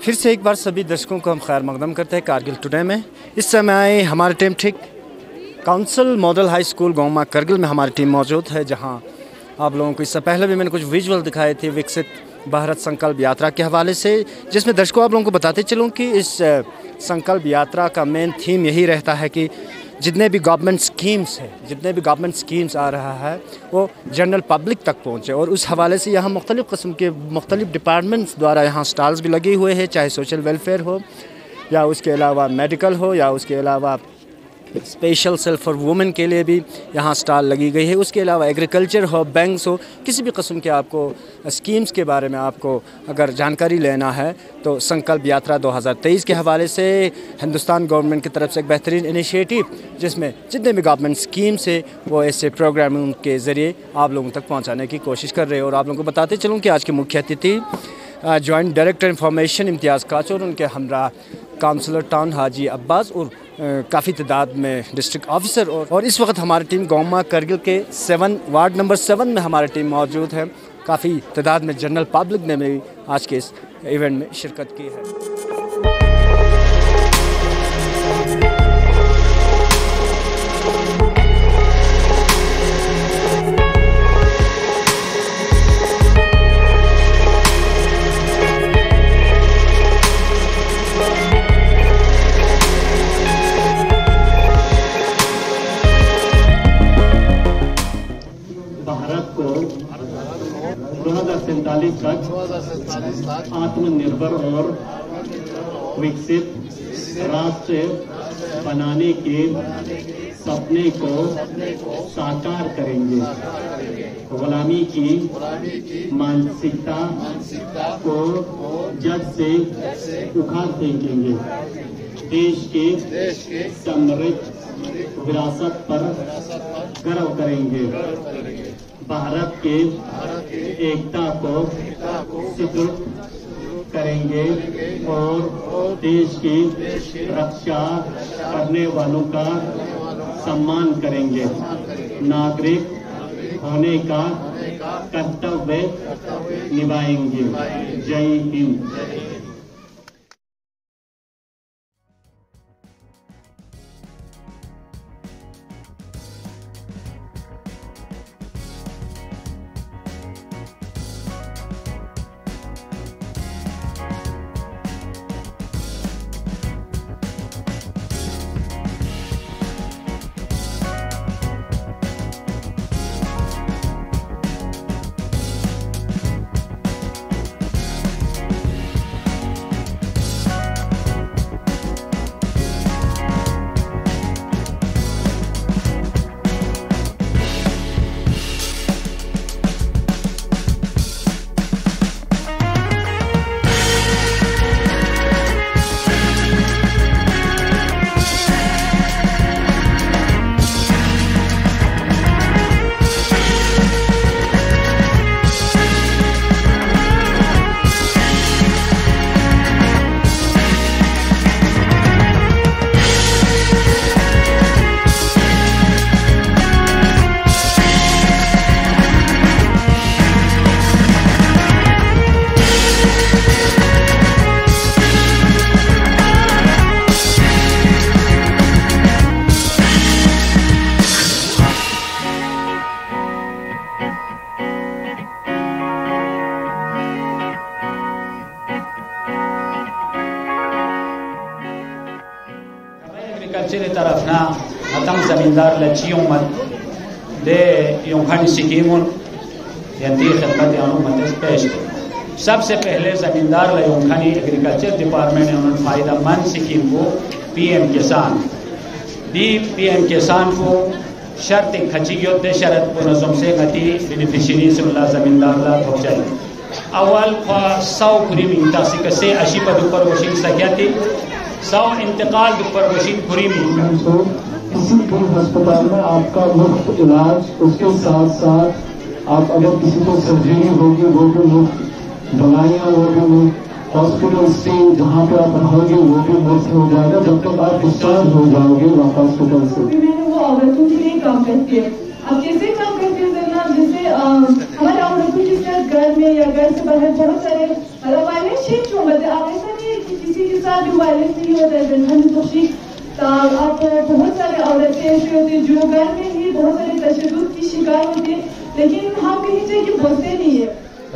फिर से एक बार सभी दर्शकों को हम खैर मकदम करते हैं कारगिल टुडे में। इस समय हमारी टीम ठीक council model high school Goma Kargil में हमारी टीम मौजूद है, जहां आप लोगों को इससे पहले भी मैंने कुछ विजुअल दिखाए थे विकसित भारत संकल्प यात्रा के हवाले से, जिसमें दर्शकों आप लोगों को बताते चलूँ कि इस संकल्प यात्रा का मेन थीम यही रहता है कि जितने भी गवर्नमेंट स्कीम्स आ रहा है वो जनरल पब्लिक तक पहुँचे। और उस हवाले से यहाँ मुख्तलिफ़ किस्म के मुख्तलिफ़ डिपार्टमेंट्स द्वारा यहाँ स्टॉल्स भी लगे हुए हैं, चाहे सोशल वेलफेयर हो या उसके अलावा मेडिकल हो या उसके अलावा स्पेशल सेल फॉर वुमेन के लिए भी यहाँ स्टॉल लगी गई है। उसके अलावा एग्रीकल्चर हो, बैंक्स हो, किसी भी किस्म के आपको स्कीम्स के बारे में आपको अगर जानकारी लेना है तो संकल्प यात्रा 2023 के हवाले से हिंदुस्तान गवर्नमेंट की तरफ से एक बेहतरीन इनिशिएटिव, जिसमें जितने भी गवर्नमेंट स्कीम्स है वो ऐसे प्रोग्रामिंग के ज़रिए आप लोगों तक पहुँचाने की कोशिश कर रहे हैं। और आप लोगों को बताते चलूँ कि आज के मुख्य अतिथि जॉइंट डायरेक्टर इंफॉर्मेशन इम्तियाज़ काचर, उनके हमरा काउंसलर टाउन हाजी अब्बास और काफ़ी तादाद में डिस्ट्रिक्ट ऑफिसर। और इस वक्त हमारी टीम गोमा करगिल के वार्ड नंबर 7 में हमारी टीम मौजूद है। काफ़ी तादाद में जनरल पब्लिक ने भी आज के इस इवेंट में शिरकत की है। भारत को 2047 तक आत्मनिर्भर और विकसित राष्ट्र बनाने के सपने को साकार करेंगे। गुलामी की मानसिकता को जड़ से उखाड़ फेंकेंगे। देश के समृद्ध विरासत पर गर्व करेंगे। भारत के एकता को सुदृढ़ करेंगे और देश की रक्षा करने वालों का सम्मान करेंगे। नागरिक होने का कर्तव्य निभाएंगे। जय Hind. agriculture tarafna atang zamindar la chiyumat de yonkhani sikimun yanti khidmat yanumat पेश। सबसे पहले जमींदार la yonkhani एग्रीकल्चर डिपार्टमेंट ने उन्होंने फायदेमंद स्कीम को पीएम किसान दी। पीएम किसान को शर्त खची योद्दे शरत को नजम से गति बेनिफिशियरी से उल्ला जमींदार ला पहुंचाई। अव्वल ख्वा 100 खुरी मिंटा से अशी पर ऊपर वशिंग सख्याती 100 इंतकाल ऊपर वशिंग खुरी मिंटा। किसी भी अस्पताल में आपका मुफ्त इलाज, उसके साथ साथ आप अगर किसी को सर्जरी होगी वो भी मुफ्त, दवाइयाँ वो भी मुफ्त, हॉस्पिटल स्टे जहाँ पे आप रहोगे वो भी मुफ्त हो जाएगा जब तक आप डिस्चार्ज हो जाओगे हॉस्पिटल से। वो औरतों के लिए काम करती है। अब कैसे काम करती है ना, जैसे हमारे औरतों जिस घर में या घर से बाहर बहुत सारे मतलब शिफ्ट हो, मतलब आप ऐसा नहीं साथ जो वायलेंस नहीं होता है आप बहुत सारे औरतें ऐसी होती हैं जो घर में ही बहुत सारे तशद्दुद की शिकार होती है, लेकिन हम कहीं से कि बसते नहीं है।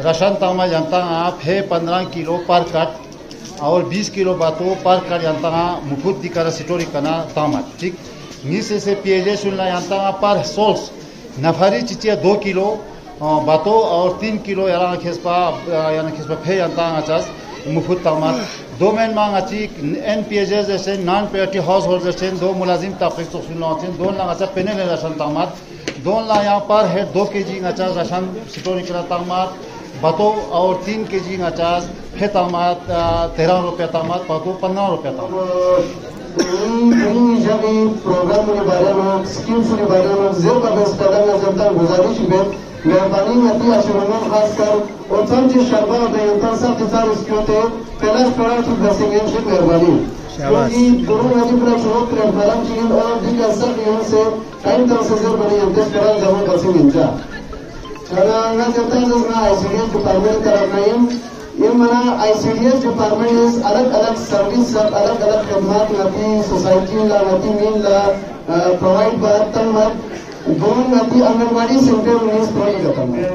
राशन तामा जनता आप है 15 किलो पर कट और 20 किलो बातों पर कट जनता मुफुत दिकर सिटोरी कना तामा ठीक नीचे से पीएजे सुनना जनता पर सोल्स नफरी चिचिया 2 किलो बातों और 3 किलो याना खेसपा फे जनता चास मुफुत तामा 2 मैन मांग अच्छी एन पीएजे जैसे नॉन पेटी हाउस होल्ड जैसे 2 मुलाजिम ताकत तो सुनना होते 2 लाख अच्छा पेने राशन तामा 2 लाख यहाँ पर है 2 kg अच्छा राशन सिटोरी कना तामा बातों और 3 kg अचास है तामात 13 रुपये तामात बातों 15 रुपये तामात प्रोग्राम के बारे में स्कीम्स के बारे में जेर का बेस करना जनता गुजारिश है मेहरबानी होती है शुरुआत खासकर और सब जो शर्मा होते हैं उनका सब किसान उसके होते हैं पहला तो दसेंगे से मेहरबानी क्योंकि दोनों नदी पर शुरू प्लेटफॉर्म की और दिन का सब यहाँ से टाइम तरह से जेर बनी है देश करा जमा दसेंगे इंजा karena kita juga ICDS department terapkan ये मना ICDS department अलग-अलग सर्विस अलग-अलग खदमात नाती सोसाइटी ला नाती मीन ला प्रोवाइड बात तम बात दोनों नाती आंगनवाड़ी सेंटर में इस प्रोवाइड करता है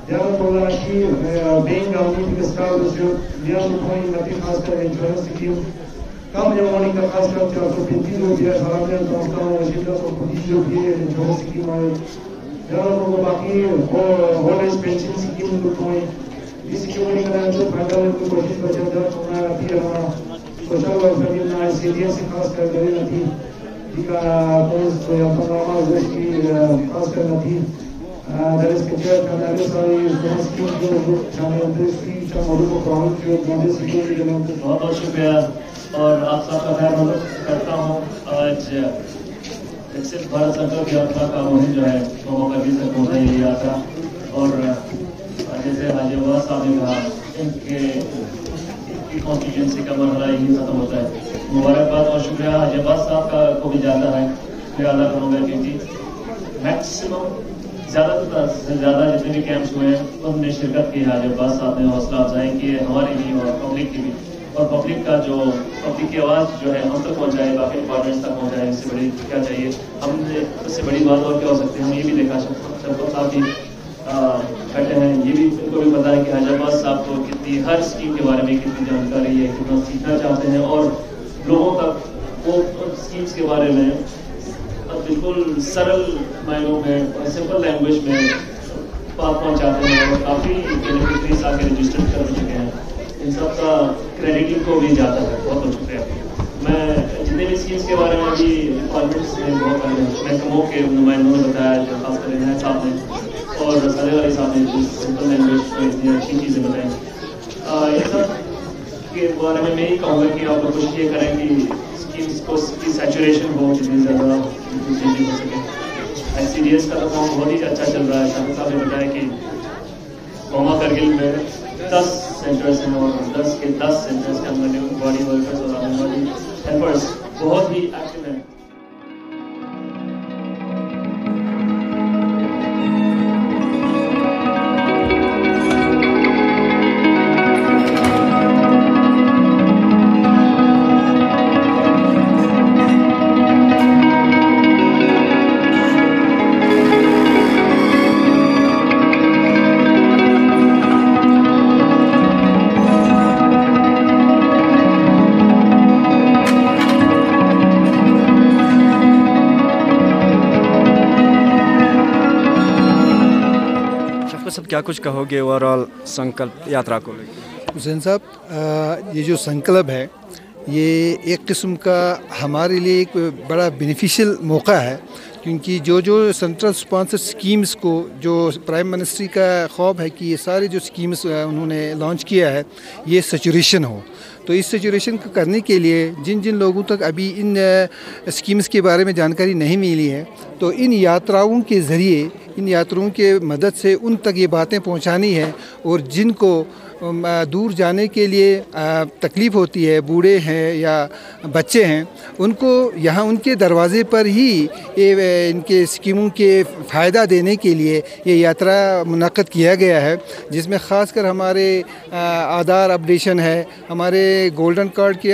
Diğer olarak beyin gavni bir establishment, diğer point natif खासकर इंश्योरेंस स्कीम कम जमाने का खासकर 435 रुपया सालाना ट्रांसफर और 425 रुपये इंश्योरेंस स्कीम है। दिğer लोगों बाकी ओल्ड एज पेंशन स्कीम को कोई इस स्कीम में करना तो फायदा है तो कोशिश बचा जा होना अभी सोशल वेलफेयर में ICDS से खासकर करे नहीं जिका कोर्स या प्रोग्राम उसकी खासकर नहीं there is picture analysis और स्कीम जो चैनल की मॉडल को प्रॉब्लम जो मॉडल स्कीम के लिए बहुत बहुत शुक्रिया और आप सबका खैर मदद करता हूँ। आज विकसित भारत संकल्प यात्रा का मुहिम जो है वो करगिल तक पहुँचा ही यात्रा और जैसे हाजी अब्बास साहब ने कहा इनकी कॉन्स्टिट्यूंसी का मरहला यही खत्म होता है। मुबारकबाद और शुक्रिया हाजी अब्बास साहब का को भी जाता है मैं अदा करूँगा क्योंकि मैक्सिमम ज़्यादा से ज़्यादा जितने भी कैंप्स हुए हैं उनने शिरकत की है। जब बात साहब ने हौसला अफजाई की है हमारी भी और पब्लिक की भी और पब्लिक का जो पब्लिक की आवाज़ जो है हम तक पहुँचाए बाकी डिपार्टमेंट्स तक पहुँचाए इससे बड़ी क्या चाहिए हमने उससे बड़ी बात और क्या हो सकती है। हम ये भी देखा शब्द साहब भी बैठे हैं ये भी उनको भी पता है कि हजाबाद साहब को कितनी हर स्कीम के बारे में कितनी जानकारी है कितना सीखना चाहते हैं और लोगों तक वो स्कीम्स के बारे में बिल्कुल सरल मायनों में सिंपल लैंग्वेज में बात पहुंचाते हैं और काफ़ी बेनिफिशरीज आके रजिस्टर कर चुके हैं। इन सब का क्रेडिट इनको भी जाता है। बहुत बहुत शुक्रिया। मैं जितने भी स्कीम्स के बारे में अभी डिपार्टमेंट्स में बहुत महकमों के नुमाइंदों ने बताया जो खासकर इनायत साहब ने और सदे वाली साहब ने सिंपल लैंग्वेज में इतनी अच्छी चीज़ें बताई इन सब के बारे में मैं यही कहूँगा कि आप लोग कोशिश ये करें कि स्कीम्स को की सैचुरेशन हो जितनी ज़्यादा चीज़ें हो सके। ICDS का तो काम बहुत ही अच्छा चल रहा है। शामिल साहब ने बताया कि कौमा करगिल में 10 सेंटर्स हैं और 10 के 10 सेंटर्स के अंदर बॉडी वर्कर्स और आंगनबाड़ी हेल्पर्स बहुत ही एक्टिव हैं। क्या कुछ कहोगे ओवरऑल संकल्प यात्रा को लेकर? हुसैन साहब ये जो संकल्प है ये एक किस्म का हमारे लिए एक बड़ा बेनिफिशियल मौका है क्योंकि जो सेंट्रल स्पॉन्सर स्कीम्स को जो प्राइम मिनिस्ट्री का ख्वाब है कि ये सारे जो स्कीम्स उन्होंने लॉन्च किया है ये सैचुरेशन हो। तो इस सैचुरेशन को करने के लिए जिन जिन लोगों तक अभी इन स्कीम्स के बारे में जानकारी नहीं मिली है तो इन यात्राओं के ज़रिए इन यात्रियों के मदद से उन तक ये बातें पहुंचानी है और जिनको दूर जाने के लिए तकलीफ़ होती है, बूढ़े हैं या बच्चे हैं, उनको यहाँ उनके दरवाज़े पर ही ये इनके स्कीमों के फ़ायदा देने के लिए ये यात्रा मुनक़्क़द किया गया है, जिसमें ख़ासकर हमारे आधार अपडेशन है, हमारे गोल्डन कार्ड की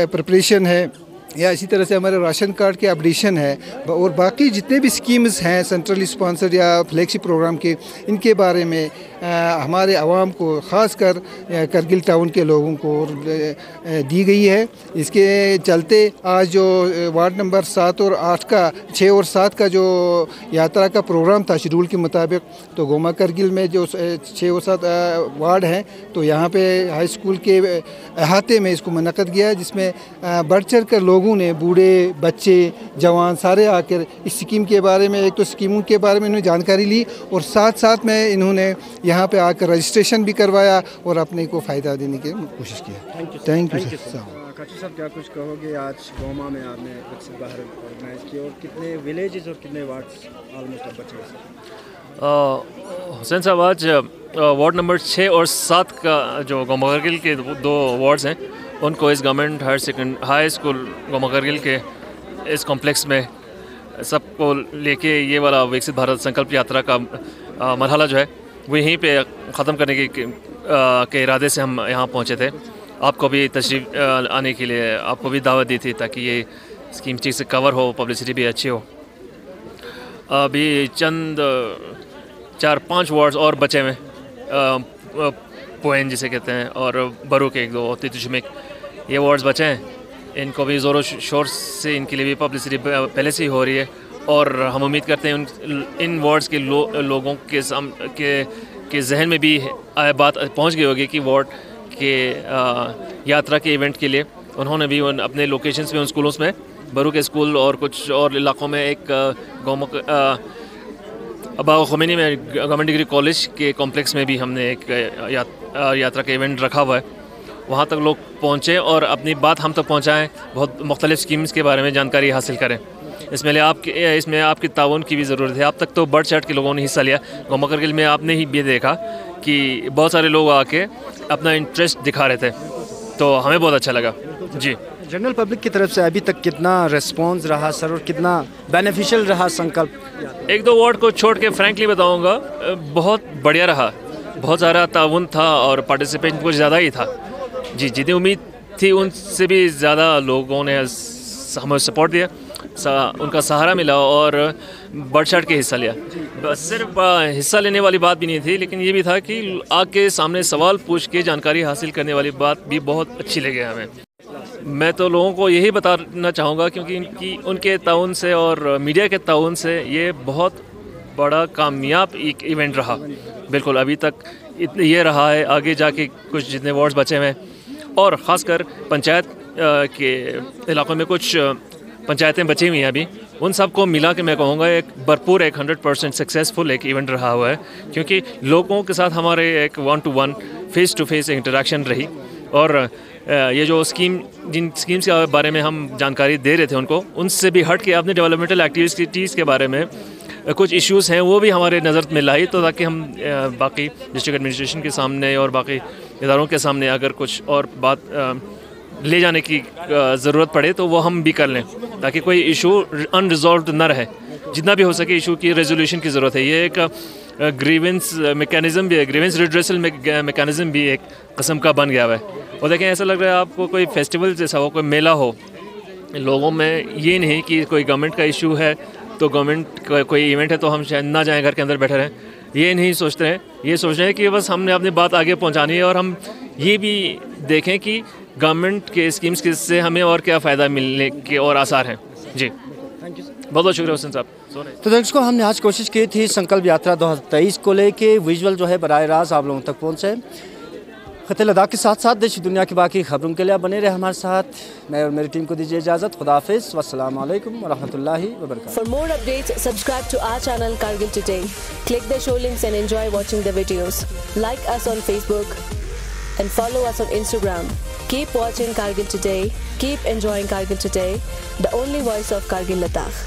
प्रिपरेशन है, या इसी तरह से हमारे राशन कार्ड के अपडेशन है, और बाकी जितने भी स्कीम्स हैं सेंट्रली स्पॉन्सर्ड या फ्लैगशिप प्रोग्राम के, इनके बारे में हमारे आवाम को, ख़ासकर करगिल टाउन के लोगों को दी गई है। इसके चलते आज जो वार्ड नंबर 7 और 8 का 6 और 7 का जो यात्रा का प्रोग्राम था शेड्यूल के मुताबिक, तो गोमा करगिल में जो 6 और 7 वार्ड हैं, तो यहाँ पे हाई स्कूल के अहाते में इसको मुनक़्क़द किया है, जिसमें बढ़ चढ़ कर लोगों ने, बूढ़े, बच्चे, जवान सारे आकर इस स्कीम के बारे में, एक तो स्कीमों के बारे में इन्होंने जानकारी ली, और साथ साथ में इन्होंने यहाँ पे आकर रजिस्ट्रेशन भी करवाया और अपने को फ़ायदा देने की कोशिश किया। Thank you sir. काचू साहब, क्या कुछ कहोगे? आज गोमा में आपने विकसित भारत ऑर्गेनाइज किया, और कितने विलेजेस और कितने वार्ड्स ऑलमोस्ट अब बचे हैं? हुसैन साहब, आज वार्ड नंबर 6 और 7 का जो गोमा करगिल के 2 वार्ड्स हैं, उनको इस government high school Goma Kargil के इस कॉम्प्लेक्स में सबको लेके ये वाला विकसित भारत संकल्प यात्रा का मरहला जो है वो यहीं पे ख़त्म करने के इरादे से हम यहाँ पहुँचे थे। आपको भी तशरीफ़ आने के लिए आपको भी दावत दी थी, ताकि ये स्कीम ठीक से कवर हो, पब्लिसिटी भी अच्छी हो। अभी चंद 4-5 वार्ड्स और बचे हुए, पोइन जिसे कहते हैं, और बरू के 1-2 और तितुशमिक, ये वार्ड्स बचे हैं। इनको भी ज़ोरों शोर से इनके लिए भी पब्लिसिटी पहले से ही हो रही है, और हम उम्मीद करते हैं इन वार्ड्स के लोगों के जहन में भी बात पहुंच गई होगी कि वार्ड के यात्रा के इवेंट के लिए उन्होंने भी अपने लोकेशंस में, उन स्कूलों में, बरू के स्कूल और कुछ और इलाकों में, एक अबा ख़ुमैनी में गवर्नमेंट डिग्री कॉलेज के कॉम्प्लेक्स में भी हमने एक यात्रा का इवेंट रखा हुआ है। वहाँ तक लोग पहुँचें और अपनी बात हम तक पहुँचाएँ, बहुत मुख्तलिफ़ स्कीम्स के बारे में जानकारी हासिल करें। इसमें आपकी ताउन की भी ज़रूरत है। आप तक तो बढ़ चढ़ के लोगों ने हिस्सा लिया। गोमा करगिल में आपने ही भी देखा कि बहुत सारे लोग आके अपना इंटरेस्ट दिखा रहे थे, तो हमें बहुत अच्छा लगा। जी, जनरल पब्लिक की तरफ से अभी तक कितना रिस्पॉन्स रहा सर, और कितना बेनिफिशियल रहा संकल्प? 1-2 वार्ड को छोड़ के फ्रैंकली बताऊँगा, बहुत बढ़िया रहा। बहुत सारा ताउन था और पार्टिसिपेशन कुछ ज़्यादा ही था। जी, जितनी उम्मीद थी उनसे भी ज़्यादा लोगों ने हमें सपोर्ट दिया, उनका सहारा मिला और बढ़ चढ़ के हिस्सा लिया। बस सिर्फ हिस्सा लेने वाली बात भी नहीं थी, लेकिन ये भी था कि आके सामने सवाल पूछ के जानकारी हासिल करने वाली बात भी बहुत अच्छी लगी हमें। मैं तो लोगों को यही बताना चाहूँगा, क्योंकि उनके ताउन से और मीडिया के ताउन से ये बहुत बड़ा कामयाब एक इवेंट रहा। बिल्कुल अभी तक ये रहा है, आगे जाके कुछ जितने वार्ड्स बचे हुए हैं, और ख़ासकर पंचायत के इलाकों में कुछ पंचायतें बची हुई हैं अभी, उन सब को मिला के मैं कहूँगा एक भरपूर 100% सक्सेसफुल एक इवेंट रहा हुआ है, क्योंकि लोगों के साथ हमारे एक 1-to-1 face to face interaction रही। और ये जो जिन स्कीम्स के बारे में हम जानकारी दे रहे थे उनको, उनसे भी हट के अपने डेवलपमेंटल एक्टिविटीज़ के बारे में कुछ इश्यूज़ हैं वो भी हमारे नज़र में लाई, तो ताकि हम बाकी डिस्ट्रिक्ट एडमिनिस्ट्रेशन के सामने और बाकी इदारों के सामने अगर कुछ और बात ले जाने की ज़रूरत पड़े तो वो हम भी कर लें, ताकि कोई इशू अनरिजॉल्व ना रहे। जितना भी हो सके इशू की रेजोल्यूशन की ज़रूरत है। ये एक ग्रीवेंस मैकेनिज़्म भी है, ग्रीवेंस रिड्रेसल मैकेनिज़्म भी एक किस्म का बन गया है। और देखें, ऐसा लग रहा है आपको कोई फेस्टिवल जैसा हो, कोई मेला हो, लोगों में ये नहीं कि कोई गवर्नमेंट का इशू है तो गवर्नमेंट का कोई इवेंट है तो हम शायद ना जाएँ, घर के अंदर बैठे रहें, ये नहीं सोचते हैं। ये सोच रहे हैं कि बस हमने अपनी बात आगे पहुंचानी है, और हम ये भी देखें कि गवर्नमेंट के स्कीम्स से हमें और क्या फ़ायदा मिलने के और आसार हैं। जी, थैंक यू, बहुत बहुत शुक्रिया हुसैन साहब। तो दर्शकों, हमने आज कोशिश की थी संकल्प यात्रा 2023 को लेके विजुअल जो है बराह रास्त आप लोगों तक पहुँचे। खत लद्दाख के साथ साथ देश दुनिया की बाकी खबरों के लिए बने रहे हमारे साथ। मैं और मेरी टीम को दीजिए इजाज़त। खुदा हाफिज़, वस्सलामु अलैकुम वरहमतुल्लाहि वबरकातुहू। For more updates, subscribe to our channel Kargil Today. Click the show links and enjoy watching the videos. Like us on Facebook and follow us on Instagram. Keep watching Kargil Today. Keep enjoying Kargil Today, the only voice of Kargil Ladakh.